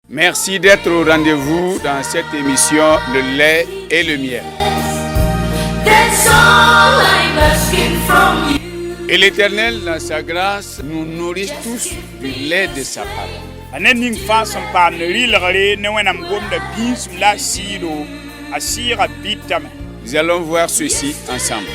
Merci d'être au rendez-vous dans cette émission Le lait et le miel. Et l'Éternel, dans sa grâce, nous nourrit tous du lait de sa parole. Nous allons voir ceci ensemble.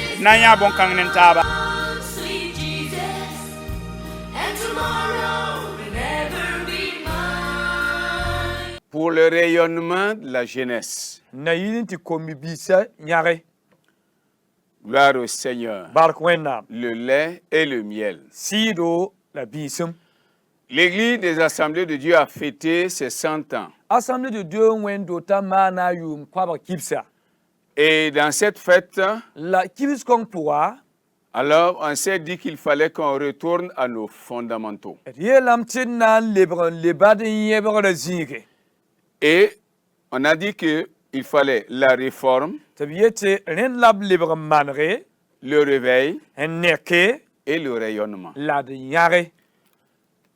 Pour le rayonnement de la jeunesse. Gloire au Seigneur. Le lait et le miel. L'Église des Assemblées de Dieu a fêté ses 100 ans. Et dans cette fête, alors on s'est dit qu'il fallait qu'on retourne à nos fondamentaux. Et on a dit qu'il fallait la réforme, le réveil et le rayonnement.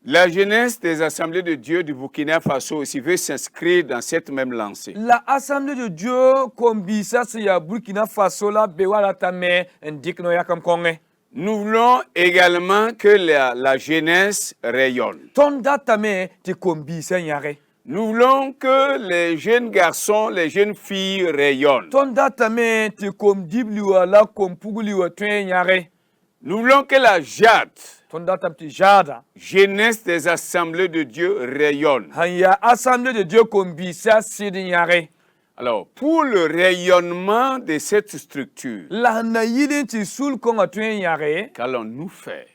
La jeunesse des Assemblées de Dieu du Burkina Faso aussi veut s'inscrire dans cette même lancée. La Assemblée de Dieu comme ça c'est ya Burkina Faso la bewala tame ndikno ya comme konge. Nous voulons également que la jeunesse rayonne. Tonda tame te kombi ça nyare. Nous voulons que les jeunes garçons, les jeunes filles rayonnent. Tonda tame te kom dibliwa la kom puguliwa twen nyare. Nous voulons que la JAD, jeunesse des Assemblées de Dieu, rayonne. Assemblée de Dieu kombi ça c'est nyare. Alors, pour le rayonnement de cette structure, qu'allons-nous faire?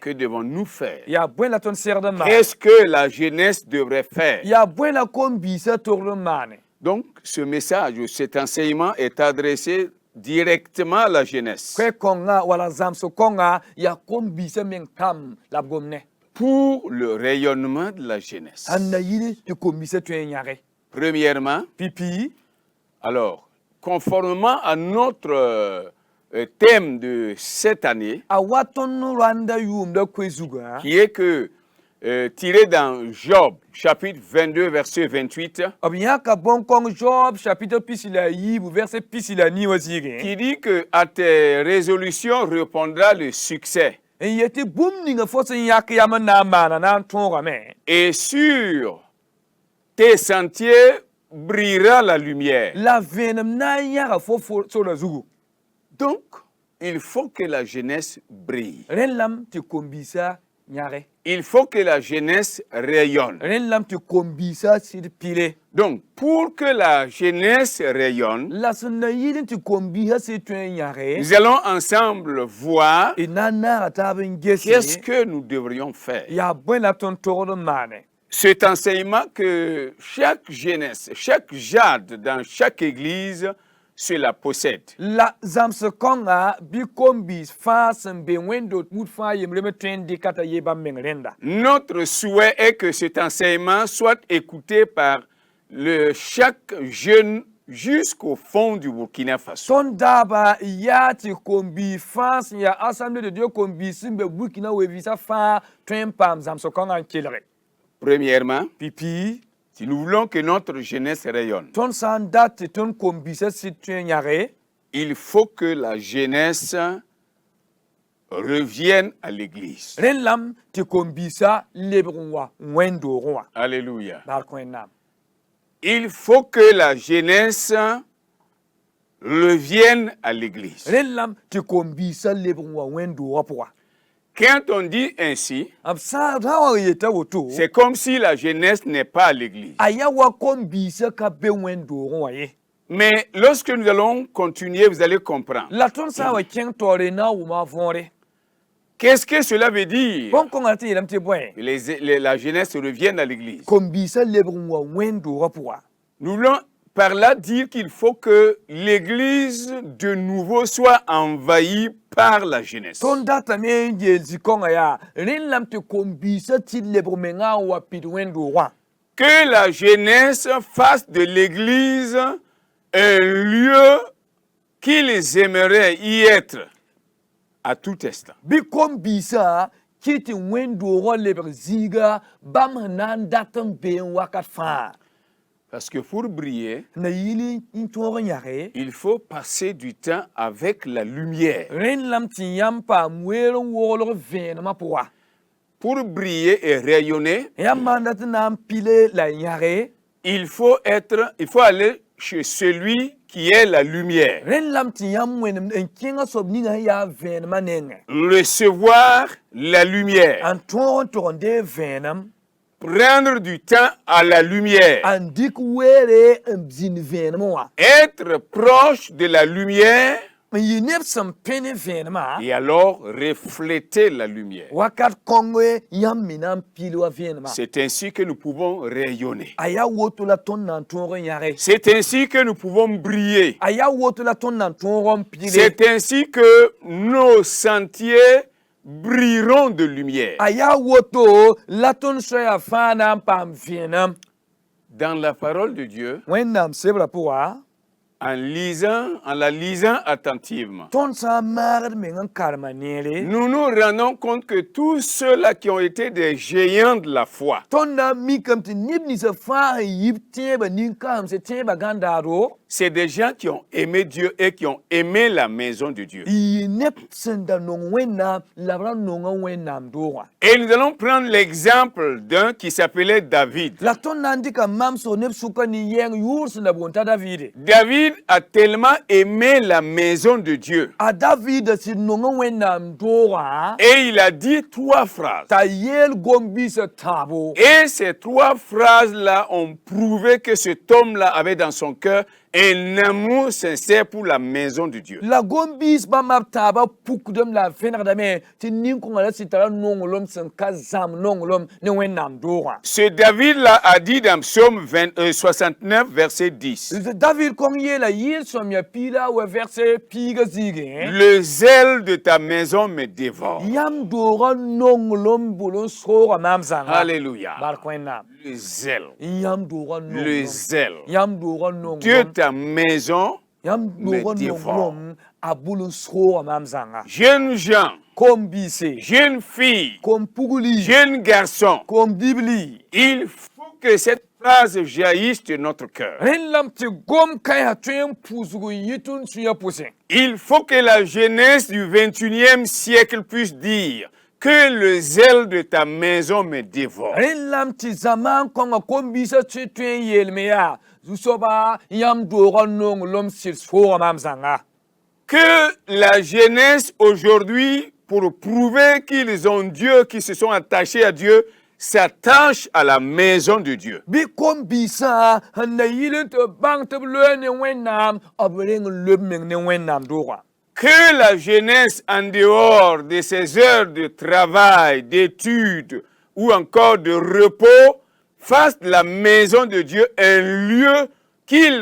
Que devons-nous faire? Qu'est-ce que la jeunesse devrait faire? Donc, ce message, cet enseignement est adressé directement à la jeunesse. Pour le rayonnement de la jeunesse. Premièrement, alors, conformément à notre thème de cette année, qui est que tiré dans Job, chapitre 22, verset 28, qui dit que à tes résolutions répondra le succès. Et sur tes sentiers brillera la lumière. Donc, il faut que la jeunesse brille. Il faut que la jeunesse rayonne. Donc, pour que la jeunesse rayonne, nous allons ensemble voir qu'est-ce que nous devrions faire. Cet enseignement que chaque jeunesse, chaque jade dans chaque église se la possède. Notre souhait est que cet enseignement soit écouté par chaque jeune jusqu'au fond du Burkina Faso. Premièrement, si nous voulons que notre jeunesse rayonne, il faut que la jeunesse revienne à l'église. Alléluia. Il faut que la jeunesse revienne à l'église. Quand on dit ainsi, c'est comme si la jeunesse n'est pas à l'église. Mais lorsque nous allons continuer, vous allez comprendre. Qu'est-ce que cela veut dire? La jeunesse revienne à l'église. Nous voulons par là dire qu'il faut que l'église de nouveau soit envahie par la jeunesse. Que la jeunesse fasse de l'église un lieu qu'ils aimeraient y être à tout instant. kiti wendoro leber ziga bam nan datam ben wakat fa. Parce que pour briller, Na yili intoro nyare. il faut passer du temps avec la lumière. Ren lam ti yam pa mwelo wolo ven ma poa. Pour briller et rayonner, Ya mandat nam pile la nyare. il faut aller chez celui qui est la lumière. Ren lam ti yam wen en kinga sobni nga ya ven manenge. Recevoir la lumière. An ton de venam. Prendre du temps à la lumière. An dik were en bzin venam wa. Être proche de la lumière Yinep sam pene venama. et alors refléter la lumière. Wakat kongwe yam minam pile wa venama. C'est ainsi que nous pouvons rayonner. Aya woto la ton nan ton nyare. C'est ainsi que nous pouvons briller. Aya woto la ton nan ton pile. C'est ainsi que nos sentiers brilleront de lumière. Aya woto la ton soya fana pam venam. Dans la parole de Dieu, Wennam sebra poa. en la lisant attentivement, Ton sa marad mengan karmanele. nous nous rendons compte que tous ceux-là qui ont été des géants de la foi, Ton na mi kam ti nib ni sa fa yip tieba nin kam se tieba gandaro. c'est des gens qui ont aimé Dieu et qui ont aimé la maison de Dieu. Yinep senda non wennam labra non wennam doa. Et nous allons prendre l'exemple d'un qui s'appelait David. La ton nandi ka mam so nep suka ni yeng yurs na bonta David. David a tellement aimé la maison de Dieu. A David si non wennam doa. Et il a dit 3 phrases. Ta yel gombi se tabo. Et ces 3 phrases-là ont prouvé que cet homme-là avait dans son cœur un amour sincère pour la maison de Dieu. La gombis ba map taba pukdem la fenar dame ti nin ko ngala sitara nongolom sen kazam nongolom ne wennam doa. Ce David-là a dit dans Psaume 69, verset 10. David kongye la yil som ya pila we verset piga zige. Le zèle de ta maison me dévore. Yam dora nongolom bolon sora mamzanga. Alléluia. Barkwena. Le zèle. Yam dora nongolom. Le zèle. Yam dora nongolom. Dieu, ta maison Yam dora me dévore. nongolom abulon sora mamzanga. Jeunes gens, Comme bise. jeunes filles, Comme puguli. jeunes garçons, Comme bibli. il faut que cette phrase jaillisse de notre cœur. Ren lam ti gom kay ha tuen puzugu yitun suya pusin. Il faut que la jeunesse du 21e siècle puisse dire que le zèle de ta maison me dévore. Ren lam ti zaman konga kombisa ti tuen yelmeya. Zusoba yam dora nong lom sil sora mamzanga. Que la jeunesse aujourd'hui, pour prouver qu'ils ont Dieu, qu'ils se sont attachés à Dieu, s'attachent à la maison de Dieu. Bi kombisa na yilin te bang te le ne wennam abreng le meng ne wennam dora. Que la jeunesse, en dehors de ses heures de travail, d'études ou encore de repos, fasse de la maison de Dieu un lieu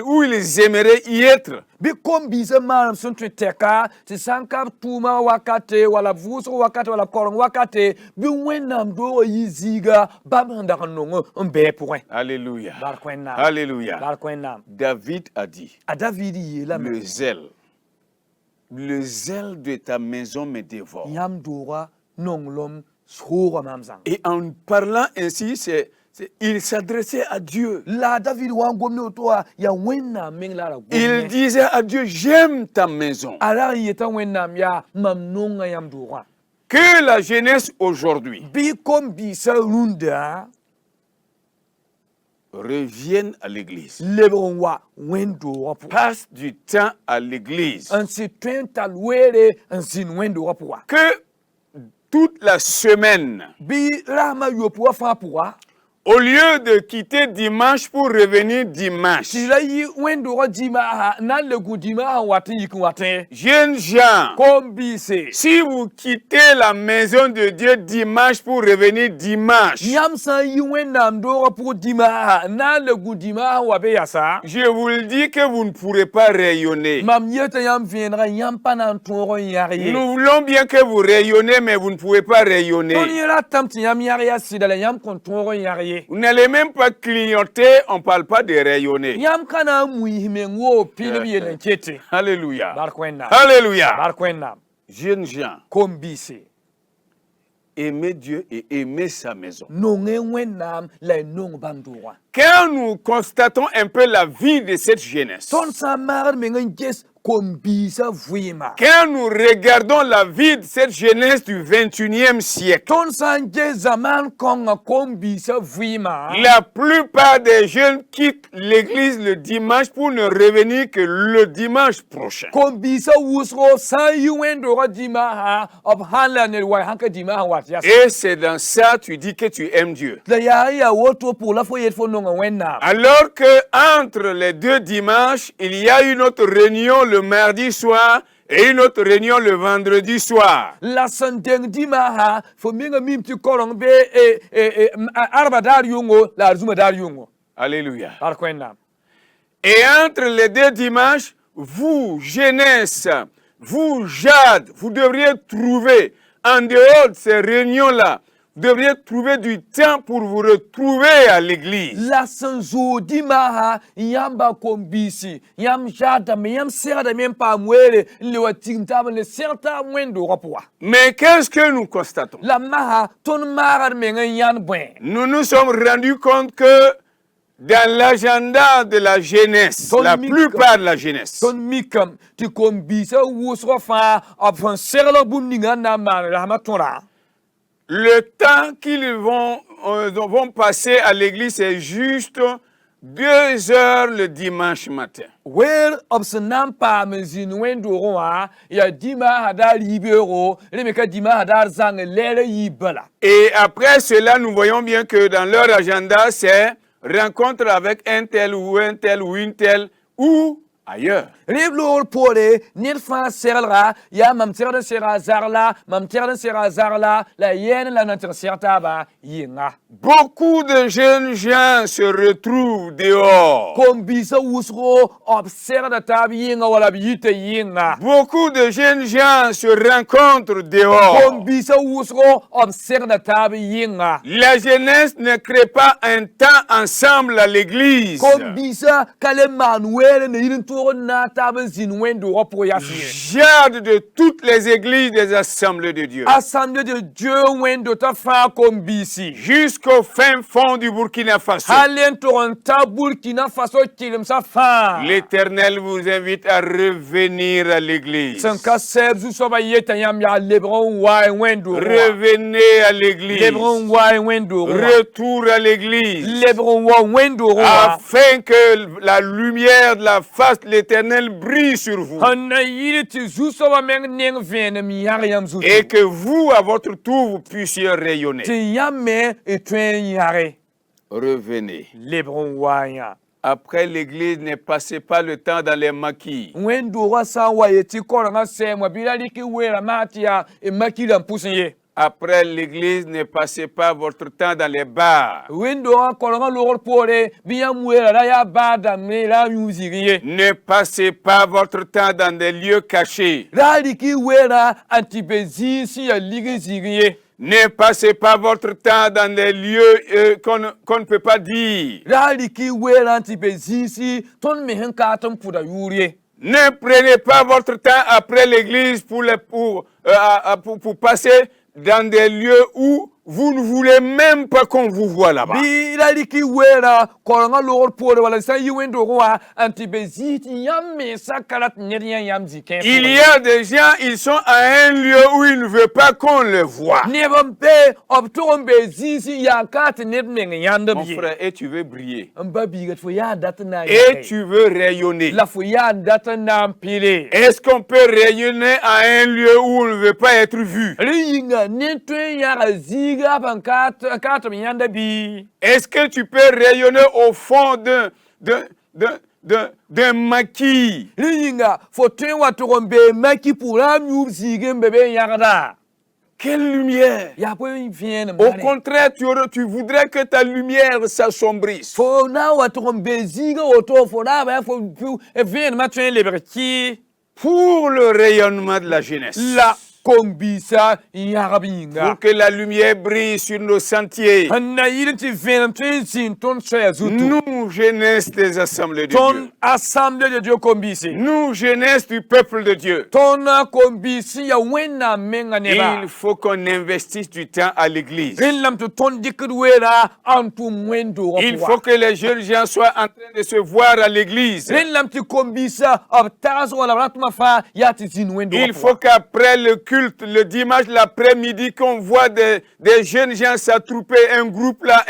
où ils aimeraient y être. Bi kombisa maram sun teka ti sankap tuma wakate wala vuso wakate wala korong wakate bi wennam do yiziga babanda kanongo mbe point. Alléluia. Barkwena. Alléluia. Barkwena. David a dit, A David yela le zèle de ta maison me dévore. yam dora nonglom sora mamzang. Et en parlant ainsi, il s'adressait à Dieu. La David wan gomno toa ya wennam meng la la Il disait à Dieu, j'aime ta maison. ala yeta wennam ya mam nonga yam dora. Que la jeunesse aujourd'hui Bi kombisa runda revienne à l'église. lebron wa wendo wapu. Passe du temps à l'église. Un si twenta luere un sin wendo wapu. Que toute la semaine, Bi rama yopu fa puwa. au lieu de quitter dimanche pour revenir dimanche, Sila yi wendo wa dima ha na le gudima ha wate yikin wate. jeunes gens, Kombise. si vous quittez la maison de Dieu dimanche pour revenir dimanche, Yam san yi wendam dora pour dima ha na le gudima ha wabe yasa. je vous le dis que vous ne pourrez pas rayonner. Mam yeta yam viendra yam panan toro yari. Nous voulons bien que vous rayonnez, mais vous ne pouvez pas Toni rayonner. ra tamti yam yari sidala yam kontoro yari. Vous n'allez même pas clignoter, on ne parle pas de rayonner. Yam kana muhimengo pili yelenkete. Alléluia. Barkwena. Alléluia. Barkwena. Jeunes gens, Kombise. aimer Dieu et aimer sa maison. nonge wẽnnaam la y nong bãmb doogã Quand nous constatons un peu la vie de cette jeunesse, tõnd sã n maagd meng n ges kom-biisã vɩɩma quand nous regardons la vie de cette jeunesse du 21e siècle, tõnd sã n ges zamaan kõngã kom-biisã vɩɩma la plupart des jeunes quittent l'église le dimanche pour ne revenir que le dimanche prochain. kom-biisã wʋsgo sã n yi wẽn-doogã dimaasã b sãn la ned wa sãn ka dimaasã wat yas Et c'est dans ça tu dis que tu aimes Dieu. la yaa n yaa woto pʋg la fo yet fo nonga wẽnnaam Alors que entre les deux dimanches, il y a une autre réunion le mardi soir et une autre réunion le vendredi soir. la sẽn deng dimaasã fo menga mim tɩ koreng be arba daar yʋngo la a zuma daar yʋngo Alléluia. bark wẽnnaam Et entre les deux dimanches, vous, jeunesse, vous, jeunes, vous devriez trouver, en dehors de ces réunions-là, vous devriez trouver du temps pour vous retrouver à l'église. la sẽn zoog dimaasã yãmba kom-biisi yãmb jaadame yãmb segdame n paam weere n le wa tigim taab n le seg taab wẽn-doogã pʋga Mais qu'est-ce que nous constatons? la masã tõnd maagd meng n yãnd bõe Nous nous sommes rendus compte que dans l'agenda de la jeunesse, la plupart de la jeunesse, tõnd mikame tɩ kom-biisã wʋsgã fãa b sẽn seglg bũmb ninga n na n maan rasmã tõra le temps qu'ils vont passer à l'église, c'est juste 2 heures le dimanche matin. weer b sẽn na n paam n zĩnd wẽn-doogẽ wã yaa dimaasã daar yibeoogo rẽ ka dimaasã daar zãng lɛɛrã yiib bala Et après cela, nous voyons bien que dans leur agenda, c'est rencontre avec un tel ou une telle ou ailleurs. rẽb loogr poore ned fãa seglga yaa mam tegd n sega a zagla mam tegd n sega a zagla la yɛɛn la na tɩg seg taaba yɩnga Beaucoup de jeunes gens se retrouvent dehors. kom-biisã wʋsgo b segda taab yɩnga wala b yita yɩnga Beaucoup de jeunes gens se rencontrent dehors. kom-biisã wʋsgo b segda taab yɩnga La jeunesse ne crée pas un temps ensemble à l'église. kom-biisã ka le maan weere ne yɩl n toog n na taab n zĩnd wẽn-doogã pʋgẽ yas ye Jade de toutes les églises des assemblées de Dieu. assemblée de Dieu wẽndo t'a fãa kom-biisi Jusqu'au fin fond du Burkina Faso. hal n tog n ta burkina faso kɩlemsã fãa L'Éternel vous invite à revenir à l'église. sẽn ka sɛɛb zu-soabã yeta yãmb yaa lebg n waɛ wẽn-doogẽ Revenez à l'église. lebg n waɛ wẽn-doogẽ wã Retour à l'église. lebg n wa wẽn-doogẽ wã Afin que la lumière de la face de l'Éternel brille sur vous. sẽn na yɩl tɩ zu-soabã meng neng vẽenem yãg yãmb zutu Et que vous, à votre tour, vous puissiez rayonner. tɩ yãmb me y tõe n yãge Revenez. lebg n wa yã Après l'église, ne passez pas le temps dans les maquis. wẽn-doogã sã n wa ye tɩ korengã sɛɛm wã bɩ ra rɩk weera maa tɩ yaa maki rãn pʋs n ye Après l'église, ne passez pas votre temps dans les bars. wẽn-doogã korengã logr poore bɩ yãmb weera ra yaa baa dãmbe ra n yũ zig ye Ne passez pas votre temps dans des lieux cachés. ra rɩk weera n tɩ be zĩig sẽn yaa lig n zig ye Ne passez pas votre temps dans des lieux qu'on ne peut pas dire. ra rɩk weera n tɩ be zĩisi tõnd me sẽn ka tɩ n pʋda yʋʋr ye Ne prenez pas votre temps après l'église pour passer dans des lieux où vous ne voulez même pas qu'on vous voit là-bas. bɩ ra rɩk weera korengã logr poore wala sã n yi wẽn-doogẽ wã n tɩ be zĩig tɩ yãmb mensã ka rat ned yã yãmb zĩ-kẽ Il y a des gens, ils sont à un lieu où ils ne veulent pas qu'on les voit. neb n be b tog n be zĩig sẽn yaa ka tɩ ned meng yãnd b Mon ye frère, et tu veux briller. n ba biiga tɩ fo yaa n dat n na n Et yãge. tu veux rayonner. la fo yaa n dat n na n pɩle Est-ce qu'on peut rayonner à un lieu où on ne veut pas être vu? rẽ yĩnga ned tõe n yãga zĩiga b n ka tɩ b yãnda bɩ Est-ce que tu peux rayonner au fond d'un maquis? rẽ yĩnga fo tõe n wa tog n bee maki pʋg ra n yũub zĩig n be be n yãgda Quelle lumière! yaa bõe vẽenem Au contraire, tu voudrais que ta lumière s'assombrisse. fo na n wa tog n bee zĩiga woto fo raaba yaa vẽenemã tõe n lebg kɩ Pour le rayonnement de la jeunesse. la kombisa yarabinga pour que la lumière brille sur nos sentiers. na yidin ti venam tin sin ton soya zutu Nous, jeunesse des assemblées de ton Dieu. assemblée de Dieu kombisi Nous, jeunesse du peuple de Dieu. ton kombisi ya wena menga neba Il faut qu'on investisse du temps à l'église. lam to ton dikid wera antu mwendo Il faut que les jeunes gens soient en train de se voir à l'église. lam ti kombisa ab taso wala ratma fa ya ti sin wendo Il faut qu'après le culte, le dimanche, l'après-midi, qu'on voit des jeunes gens s'attrouper, un groupe là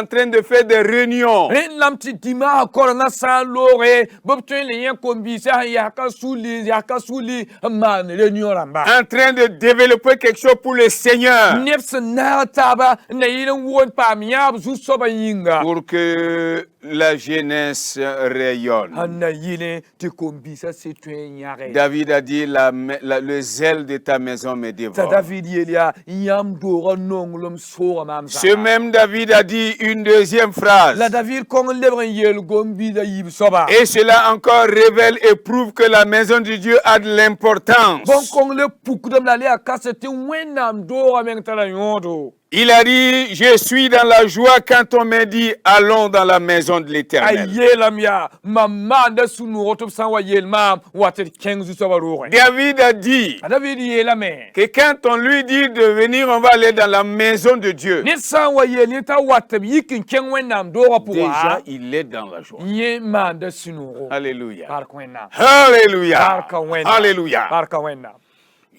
en train de faire des réunions. lam ti dima ko na sa lore bob to le yan kombisa ya ka suli man réunion lamba En train de développer quelque chose pour le Seigneur. neps na taba na yidin won pa miya zu soba yinga Pour que la jeunesse rayonne. hanna yile ti kombisa c'est un yare David a dit, le zèle de ta maison me ta dévore. David yelia yam dora nonglum sora mam Ce même David a dit une deuxième phrase. la David kong lebren yel gombi da yib soba Et cela encore révèle et prouve que la maison de Dieu a de l'importance. bon kong le pukdam la le akase ti wenam dora men tala yodo Il a dit, je suis dans la joie quand on me dit, allons dans la maison de l'Éternel. ayelam ya mamma da sunu otop sanwa yel mam watet keng zu soba rore David a dit David yelame que quand on lui dit de venir, on va aller dans la maison de Dieu. ni sanwa yel ni ta watab yikin keng wenam dora Déjà, puwa il est dans la joie. ye man da sunu Alléluia. barka wenam Alléluia. barka wenam Alléluia. barka wenam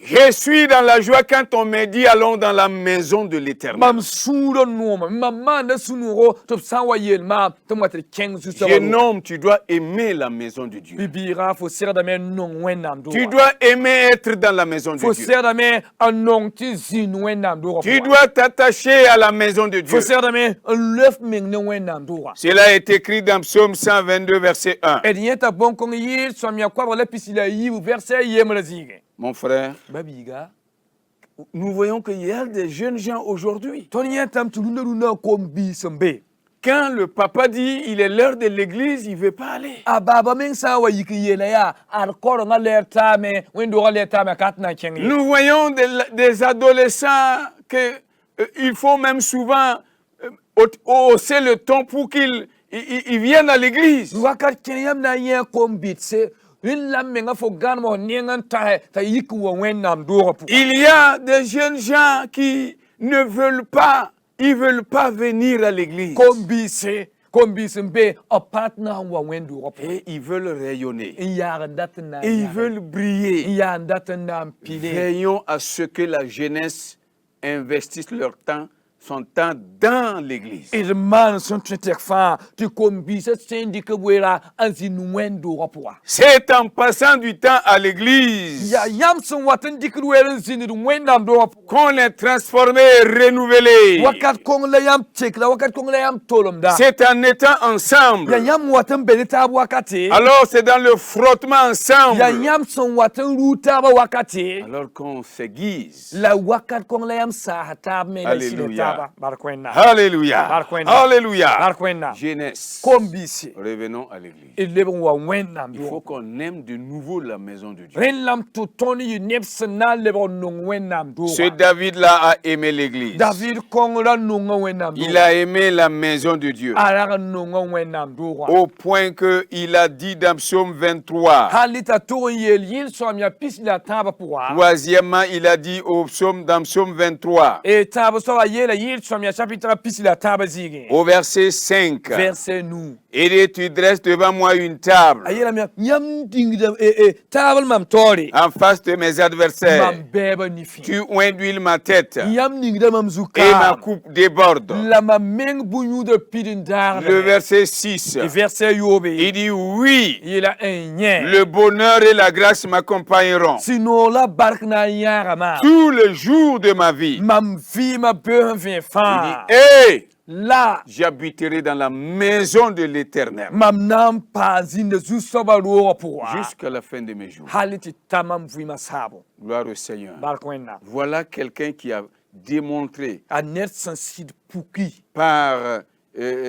Je suis dans la joie quand on me dit, allons dans la maison de l'Éternel. mam suro noma mamma da sunu top sanwa yel mam to watet keng zu soba Jeune homme, tu dois aimer la maison de Dieu. bibira fo sera da men non wenam dora Tu dois aimer être dans la maison de fo Dieu. sera da men anong ti zin wenam dora Tu dois t'attacher à la maison de Dieu. fo sera da men lef ming ne wenam dora Cela est écrit dans Psaume 122, verset 1. Edienta bon kong yir somya kwa la pisila yi verset yemla zige Mon frère, babiga nous voyons qu'il y a des jeunes gens aujourd'hui. toniya tam tuluna luna kombi sembe Quand le papa dit il est l'heure de l'église, il ne veut pas aller. ababa men sa wa yiki yela ya al koro nga lerta me wendo ga lerta me katna kengi Nous voyons des adolescents que il faut même souvent hausser le ton pour qu'ils viennent à l'église. wakat kenyam na yen kombit se illa menga fo ganmo nengan ta yiki wa wenam dora pu Il y a des jeunes gens qui ne veulent pas, ils veulent pas venir à l'église. kombi sembe a partner wa wendo pu Et ils veulent rayonner. ya datna Et ils veulent briller. ya datna pile Veillons à ce que la jeunesse investisse son temps dans l'église. Irman son tretek fa ti kombisa sendi ke bwera anzin wendo rapwa C'est en passant du temps à l'église ya yam son watan dikru weren zin wendam do qu'on est transformé et renouvelé. wakat kong la yam tekla wakat kong la yam tolomda C'est en étant ya ensemble. yam watan belita wakati Alors c'est dans le frottement ensemble. ya yam son watan ruta ba wakati Alors qu'on s'aiguise. la wakat kong la yam sa hata me la Alléluia. sileta barkwena Alléluia. Barkwena. Alléluia. barkwena Jeunesse. kombisi Revenons à l'église. ilebon wa wendam Il faut do qu'on aime de nouveau la maison de Dieu. renlam to toni nepsna lebon non wendam do Ce David-là a aimé l'église. David kong la nunga wenam do Il a aimé la maison de Dieu. ala nunga wenam do Au point qu'il a dit dans Psaume 23. halita to yel yil so mi pis la taba pour Troisièmement, il a dit dans Psaume 23, et taba so yel yil so mi chapitre pis la taba zige au verset 5. verset nous Et tu dresses devant moi une table ayela mi yam dingda table mam tori en face de mes adversaires. mam beba ni fi Tu induis ma tête yam dingda mam et ma zuka coupe déborde. la mam meng bunyu de pidin dar Le verset 6. verset yobe Il dit oui, yela enye le bonheur et la grâce m'accompagneront sino la bark na yara ma tous les jours de ma vie. mam fi ma be fin Il fa dit, hé, la j'habiterai dans la maison de l'Éternel mam nam pazin de zu soba ro pour jusqu'à la fin de mes jours. haliti tamam vui masabo Gloire au Seigneur. barkwena Voilà quelqu'un qui a démontré a net sensid puki par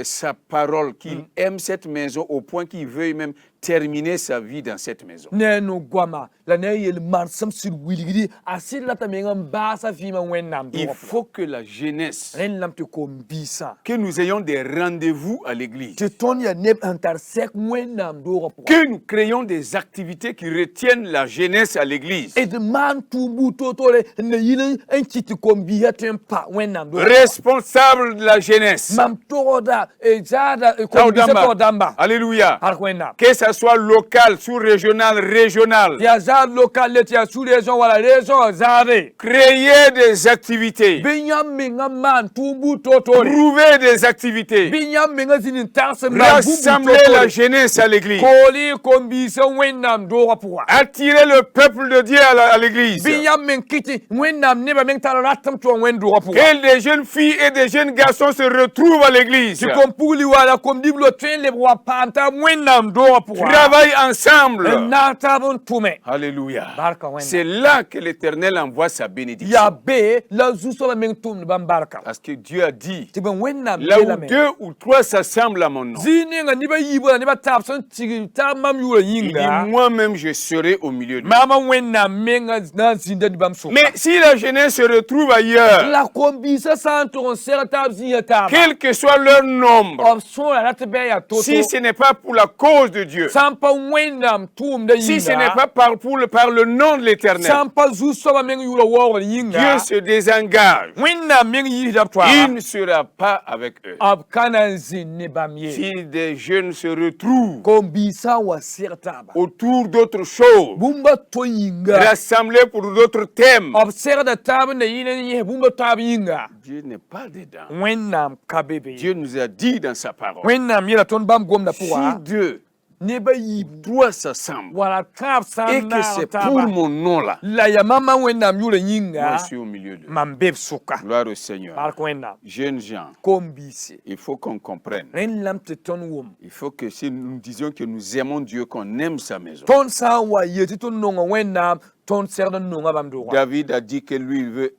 sa parole qu'il aime cette maison au point qu'il veuille même terminer sa vie dans cette maison. ne no gwama la ne yel man sam sur wilgidi asil la tamenga mbasa fi ma wennam do Il faut que la jeunesse, ren lam te ko mbisa que nous ayons des rendez-vous à l'église, te ton ya ne intersect wennam do rapport que nous créons des activités qui retiennent la jeunesse à l'église. et de man tumbu totole ne yile en kiti ko mbi hatem pa wennam do Responsable de la jeunesse. mam toda e jada ko mbisa to damba Alléluia. har wennam Que ça soit local, sous-régional, régional. ya za local ya sous région wala région zare Créer des activités. binyam minga man tumbu totole Trouver des activités. binyam minga zinin tarse Rassembler la jeunesse à l'église. koli ko mbisa wennam do rapport Attirer le peuple de Dieu à l'église. binyam min kiti wennam ne ba min tala ratam to wendo rapport Que des jeunes filles et des jeunes garçons se retrouvent à l'église. si kom puli wala kom diblo tren le bwa panta wennam do rapport Travaillent ensemble. na tabon tume Alléluia. barka wennam C'est là que l'Éternel envoie sa bénédiction. ya be la zuso ba min tum ban barka Parce que Dieu a dit, ti ben wennam là la où me 2 ou 3 s'assemblent à mon nom, zini nga ni ba yibo ni ba tap son tigi ta mam yura il dit, yinga moi-même je serai au milieu de vous. mama wennam menga na zinda di bam so Mais si la jeunesse se retrouve ailleurs, la kombisa santo sera tab ziya tab quel que soit leur nombre, option la rat be ya toto si ce n'est pas pour la cause de Dieu, sampa wennam tum da si ce yinga n'est pas par le nom de l'Éternel, sampa zuso ba menga yura wo yinga Dieu se désengage. wennam menga yi da twa Il ne sera pas avec eux. ab kana zinni bamye Si des jeunes se retrouvent kombisa wa sera tab autour d'autres choses, bumba to yinga rassemblés pour d'autres thèmes, ob sera da tab ne yine ye bumba tab yinga Dieu n'est pas dedans. wennam kabebe Dieu nous a dit dans sa parole, wennam yira ton bam gomna si puwa 2, ne ba yibu 3 s'assemblent, wala tab et que sana c'est pour taba mon nom là, la ya mama wennam yura moi yinga je suis au milieu d'eux. mam beb suka Gloire au Seigneur. barko wennam Jeunes gens, kombisi il faut qu'on comprenne. ren lam te ton wom Il faut que si nous disions que nous aimons Dieu, qu'on aime sa maison. ton sa wa yeti ton nonga wennam ton ser da nonga bam do David a dit que lui,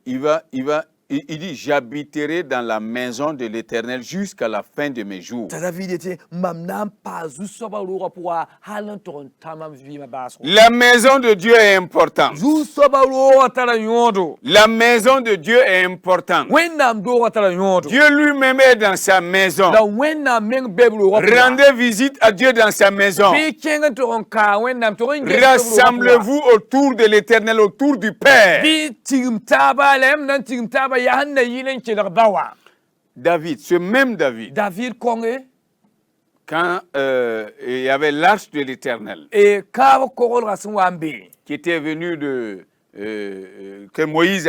il dit, j'habiterai dans la maison de l'Éternel jusqu'à la fin de mes jours. ta David yeti mam nam pa zu soba ro puwa halan ton tamam vi ma baso La maison de Dieu est importante. zu soba ro tala yodo La maison de Dieu est importante. wennam do tala yodo Dieu lui-même est dans sa maison. la wennam meng beblo wa Rendez visite à Dieu dans sa maison. bi kenga to on ka wennam to ngi Rassemblez-vous autour de l'Éternel, autour du Père. bi tigum taba lem nan tigum taba ya hanna yilen ke da dawa David, ce même David, David konge quand il y avait l'arche de l'Éternel e ka ko ko rasun wambe qui était venu que Moïse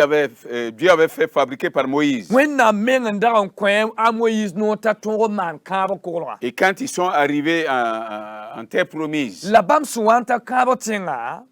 Dieu avait fait fabriquer par Moïse. wennam meng ndaran kwen amoyis no ta ton man ka ko ko Et quand ils sont arrivés en terre promise, la bam suwanta ka tinga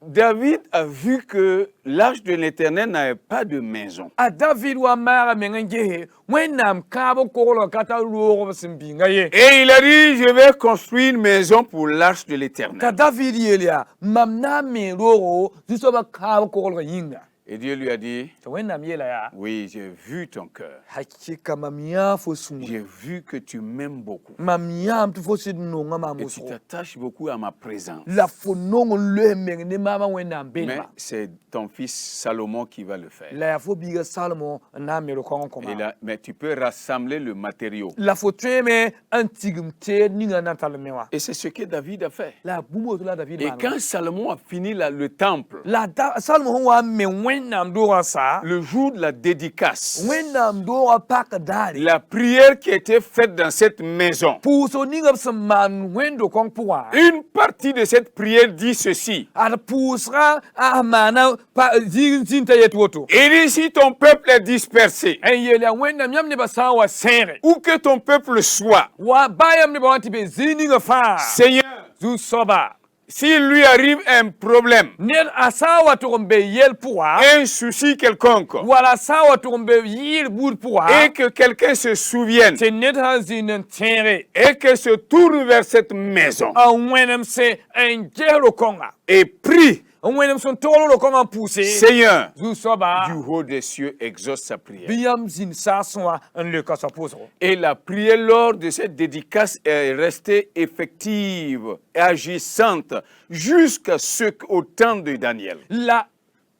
David a vu que l'arche de l'Éternel n'avait pas de maison. a David wa mara menenge wennam ka ko ko ka ta ro simbinga ye Et il a dit, je vais construire une maison pour l'arche de ka l'Éternel. David yelia mamna me ro zu soba ka ko ko yinga Et Dieu lui a dit, to wennam yela ya oui, j'ai vu ton cœur. hakika mamia fo sun J'ai vu que tu m'aimes beaucoup. mamia mtu fo sid no ngama Et tu muso t'attaches beaucoup à ma présence. la fo no le meng ne mama wennam Mais benba c'est ton fils Salomon qui va le faire. la ya fo biga salmo na me ro kon ko Et là, mais tu peux rassembler le matériau. la fo tweme antigum te ninga na talmewa Et c'est ce que David a fait. la bumo to la David Et man quand Salomon a fini le temple, la salmo wa me wennam do sa le jour de la dédicace, wennam do pak dali la prière qui était faite dans cette maison, puso ninga man wendo kon puwa une partie de cette prière dit ceci. ar pusra amana pa zinta yetwoto Il dit, si ton peuple est dispersé, en yele wennam yam ne ba sawa sere où que ton peuple soit, wa bayam ne ba wanti be zininga fa Seigneur, zu soba s'il lui arrive un problème, ner asawa to be yel puwa un souci quelconque, wala sawa to be yil bur puwa et que quelqu'un se souvienne te net hazinen tere et que se tourne vers cette maison a wenem se en jelo konga et prie Wẽnem sẽn togl ro kom n pʋʋse Seigneur, Zu-soaba du haut des cieux, exauce sa prière. bɩ yãmb zĩnd saasẽ wã n leoka soab pʋʋsgo. Et la prière lors de cette dédicace est restée effective et agissante jusqu'au temps de Daniel. La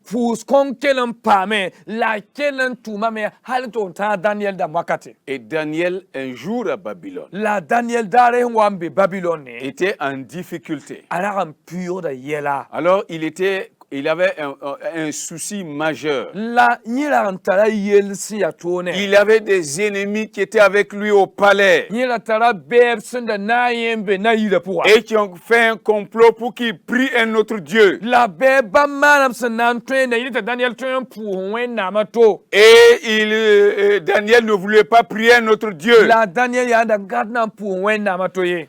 pʋʋs kõng kell n paame la a kell n tʋʋmame hal tɩ n tãag Daniɛl dãmb wakate. Et Daniel, un jour à Babylone, La Daniɛl daare sẽn wa n be Babilone était en difficulté. a rag n pʋʋgda yɛla. Alors, il avait un souci majeur. La yẽ rag n tara yell sẽn yaa toone. Il avait des ennemis qui étaient avec lui au palais Yẽ ra tara bɛɛb sẽn da na n yẽ n be na-yirã pʋga. et qui ont fait un complot pour qu'il prie un autre Dieu. La bɛɛb bãmb maanam sẽn na n tõenda yẽ tɩ Daniɛl tõe n pʋʋs Wẽnnaamã to. Et Daniel ne voulait pas prier un autre Dieu. La Daniɛl yaa da gãd na n pʋʋs Wẽnnaamã to ye.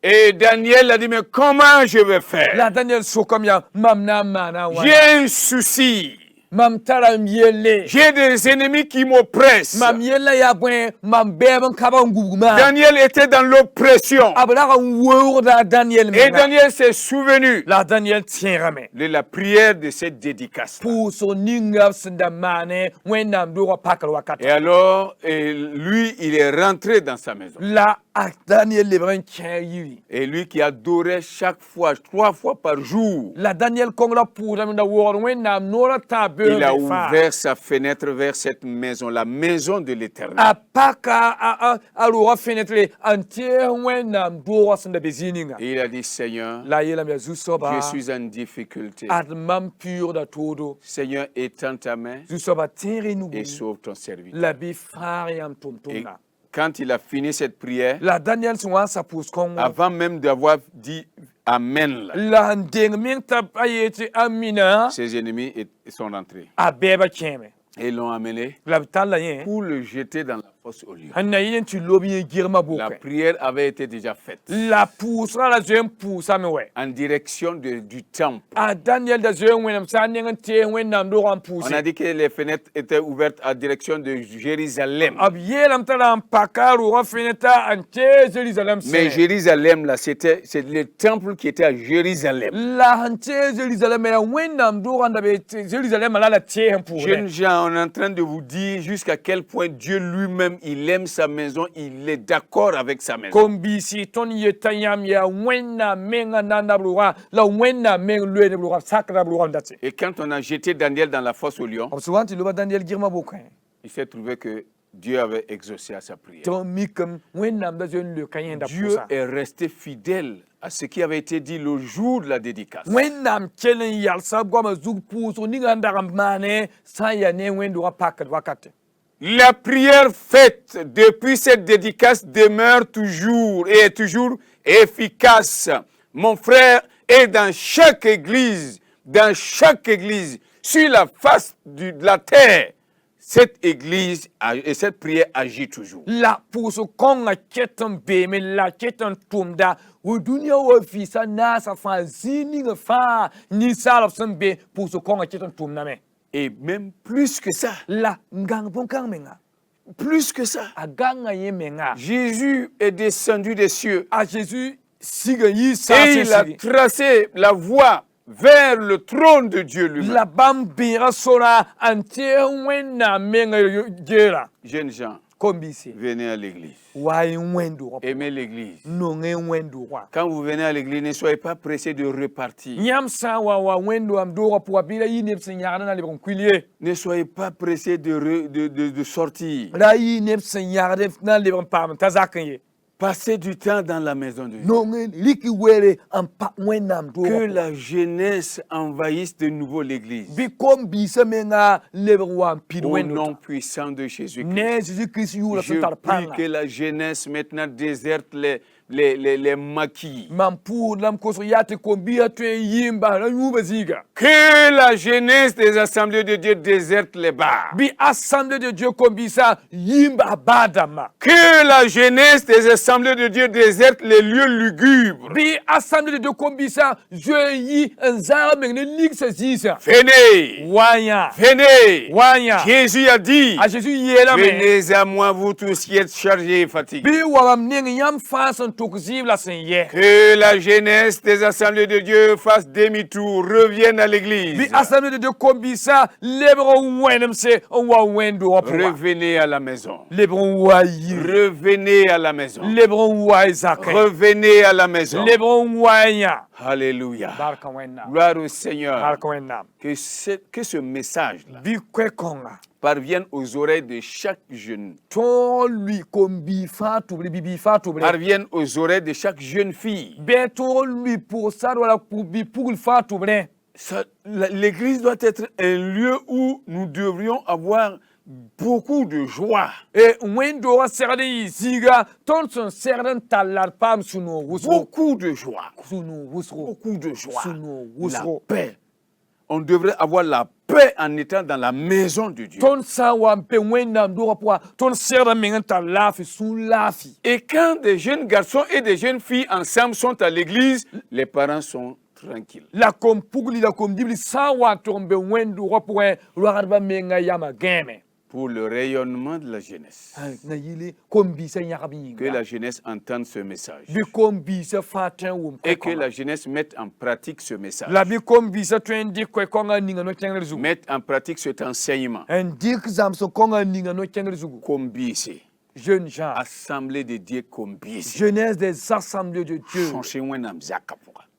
Et Daniel a dit, mais comment je vais faire? La Daniɛl sokame yaa mam na n maana n wa. J'ai un souci. Mam tara m yelle. J'ai des ennemis qui m'oppressent. Mam yella yaa bõe mam bɛɛb n kaba n gubgma. Daniel était dans l'oppression. B rag n weoogda Daniɛl Et menga. Daniel s'est souvenu La Daniɛl tẽegame. de la prière de cette dédicace. Pʋʋsg ninga b sẽn da maane Wẽnnaam doogã pakr wakata. Et alors, lui, il est rentré dans sa maison. La a Daniɛl lebg n kẽ yiri. Et lui qui adorait chaque fois, 3 fois par jour, La Daniɛl kongra pʋʋsdame da woogd Wẽnnaam noorã tãag beoog il a be faa. ouvert sa fenêtre vers cette maison, la maison de l'Éternel. A paka a roogã fenêtre n tees Wẽnnaam doogã sẽn da be zĩig ninga. Et il a dit, Seigneur, La a yeelame yaa zu-soaba je suis en difficulté. ad mam pʋʋgda toodo. Seigneur, étends ta main Zu-soaba tẽeg y nugu et sauve ton serviteur. la bɩ faag yãmb Et tʋm-tʋmda. quand il a fini cette prière, La Daniɛl sẽn wa n sa pʋʋs kõng avant même d'avoir dit Amen, là, la n deng meng t'a a yee tɩ amina ses ennemis sont rentrés. a bɛɛbã kẽeme. Et ils l'ont amené La b tall la yẽ pour le jeter dans la fosse au lion. n na yẽ tɩ lob yẽ girmã La bʋkẽ. prière avait été déjà faite La pʋʋsgã la zoe n pʋʋsame wɛ. en direction du temple. A Daniɛl da zoe n wẽnem sã n neng n tees Wẽnnaam doogã n On a pʋʋse. dit que les fenêtres étaient ouvertes en direction de Jérusalem. B yeelame t'a ra n paka roogã fẽneta n tees Jerusalem Mais sẽ. Jérusalem, là, c'est le temple qui était à Jérusalem. La n tees Jerusalem yaa Wẽnnaam doogã n da be Jerusalem la tees n Jeunes pʋʋsdẽ. gens, on est en train de vous dire jusqu'à quel point Dieu lui-même, il aime sa maison, il est d'accord avec sa maison. Kom-biisi tõnd yeta yãmb yaa Wẽnnaam mengã nanda b roogã la Wẽnnaam meng loeed b roogã sakda b roogã n date. Et quand on a jeté Daniel dans la fosse au lion, B sẽn wa n tɩ loba Daniɛl girmã bʋkẽ il s'est trouvé que Dieu avait exaucé à sa prière. tɩ mikame Wẽnnaam da zoe n leoka yẽnda Dieu pʋʋsa. est resté fidèle à ce qui avait été dit le jour de la dédicace. Wẽnnaam kell n yalsa goamã zug pʋʋsg ninga n dag n maane sã n yaa ne wẽnd-doogã pakd wakate. La prière faite depuis cette dédicace demeure toujours et est toujours efficace. Mon frère, et dans chaque église, sur la face de la terre, cette église et cette prière agit toujours. La pʋʋsg kõngã ket n beeme la ket n tʋmda w dũniyã wa vɩɩsa naasã fãa zĩig ning fãa ninsaalb sẽn be pʋʋsg kõngã ket n tʋmdame. Et même plus que ça, La n gang bõn-kãng menga plus que ça, a gãngã yẽ menga Jésus est descendu des cieux a Jésus sig n yi et il a tracé la voie vers le trône de Dieu lui-même. la bãmb bẽega sora n tees Wẽnnaam menga geera. Jeunes gens, Kom-biisi venez à l'église. wa y wẽnd-doogã Aimez l'église. nong y wẽnd-doogã. Quand vous venez à l'église, ne soyez pas pressés de repartir. Yãmb sã n wa wẽnd-doogam doogã pʋga bɩ ra yɩ neb sẽn yãgd na lebg n kuil ye. Ne soyez pas pressés de sortir. Ra yɩ neb sẽn yãgd na lebg n paam t'a zak n ye. Passez du temps dans la maison de Dieu. Nong rɩk weere n pa Wẽnnaam Que doogã. la jeunesse envahisse de nouveau l'église. Bɩ kom-biisã menga lebg wa n pid Au wẽnd nom puissant de Jésus-Christ. ne Jésus-Kirist yʋʋra Je sẽn tar prie pãnga. que la jeunesse maintenant déserte les maquis. Mam pʋʋsdame kosg yaa tɩ kom-biisã tõe n yɩ n basra yũuba zĩiga. Que la jeunesse des assemblées de Dieu déserte les bars. Bɩ assemblée de Dieu kom-biisã yɩ n bas baa dãmbã. Que la jeunesse des assemblées de Dieu déserte les lieux lugubres. Bɩ assemblée de Dieu kom-biisã zoe n yɩ n zaag meng ne ligsa zĩisã. Venez, Wa n yã venez. wa n yã Jésus a dit, a Jésus yeelame venez à moi vous tous qui êtes chargés et fatigués. bɩ wabam neng yãmb fãa sẽn Que la jeunesse des assemblées de Dieu fasse demi-tour, revienne à l'église. Revenez à la maison. Revenez à la maison. Revenez à la maison. Alléluia. Gloire au Seigneur. Que ce message-là parvienne aux oreilles de chaque jeune. Parvienne aux oreilles de chaque jeune fille. L'église doit être un lieu où nous devrions avoir beaucoup de joie. Beaucoup de joie. Beaucoup de joie. La paix. On devrait avoir la paix en étant dans la maison de Dieu. Et quand des jeunes garçons et des jeunes filles ensemble sont à l'église, les parents sont tranquilles. Pour le rayonnement de la jeunesse. Que la jeunesse entende ce message. Et que la jeunesse mette en pratique ce message. Mette en pratique cet enseignement. Kombisi. Jeunes gens. Assemblée de Dieu Kombisi. Jeunesse des assemblées de Dieu.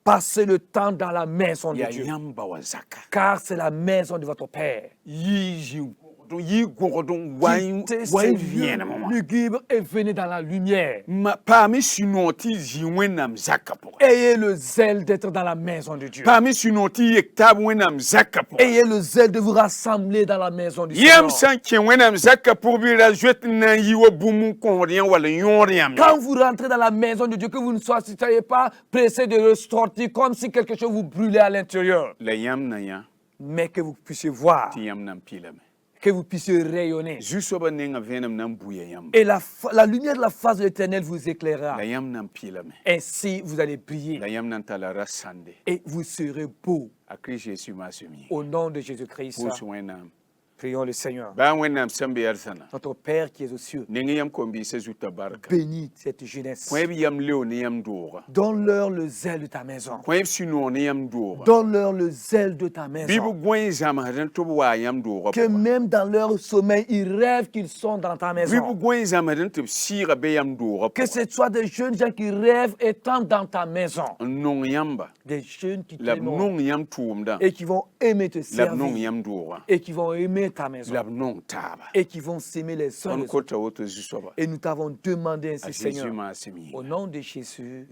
Passez le temps dans la maison de Dieu. Car c'est la maison de votre Père. Lugubre et venez dans la lumière. Ayez le zèle d'être dans la maison de Dieu. Ayez le zèle de vous rassembler dans la maison du Seigneur. Quand vous rentrez dans la maison de Dieu, que vous ne soyez pas pressé de le sortir comme si quelque chose vous brûlait à l'intérieur. Mais que vous puissiez voir. Que vous puissiez rayonner. Et la lumière de la face de l'Éternel vous éclairera. Ainsi, vous allez briller. Et vous serez beau. Au nom de Jésus-Christ. Prions le Seigneur. Notre Père qui est aux cieux, bénis cette jeunesse. Donne-leur le zèle de ta maison. Donne-leur le zèle de ta maison. Que même dans leur sommeil, ils rêvent qu'ils sont dans ta maison. Que ce soit des jeunes gens qui rêvent étant dans ta maison. Des jeunes qui t'aimeront et qui vont aimer te servir et qui vont aimer ta maison et qui vont s'aimer les uns les autres. Et nous t'avons demandé ainsi, Seigneur, au nom de Jésus.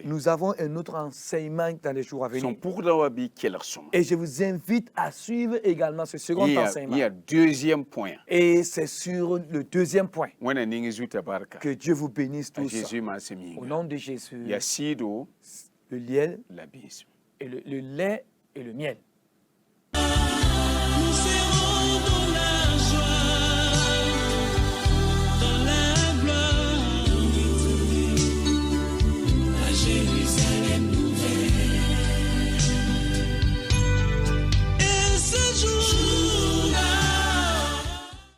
Nous avons un autre enseignement dans les jours à venir. Et je vous invite à suivre également ce second enseignement. Il y a deuxième point. Et c'est sur le deuxième point. Que Dieu vous bénisse tous. Au nom de Jésus. Le lait et le miel.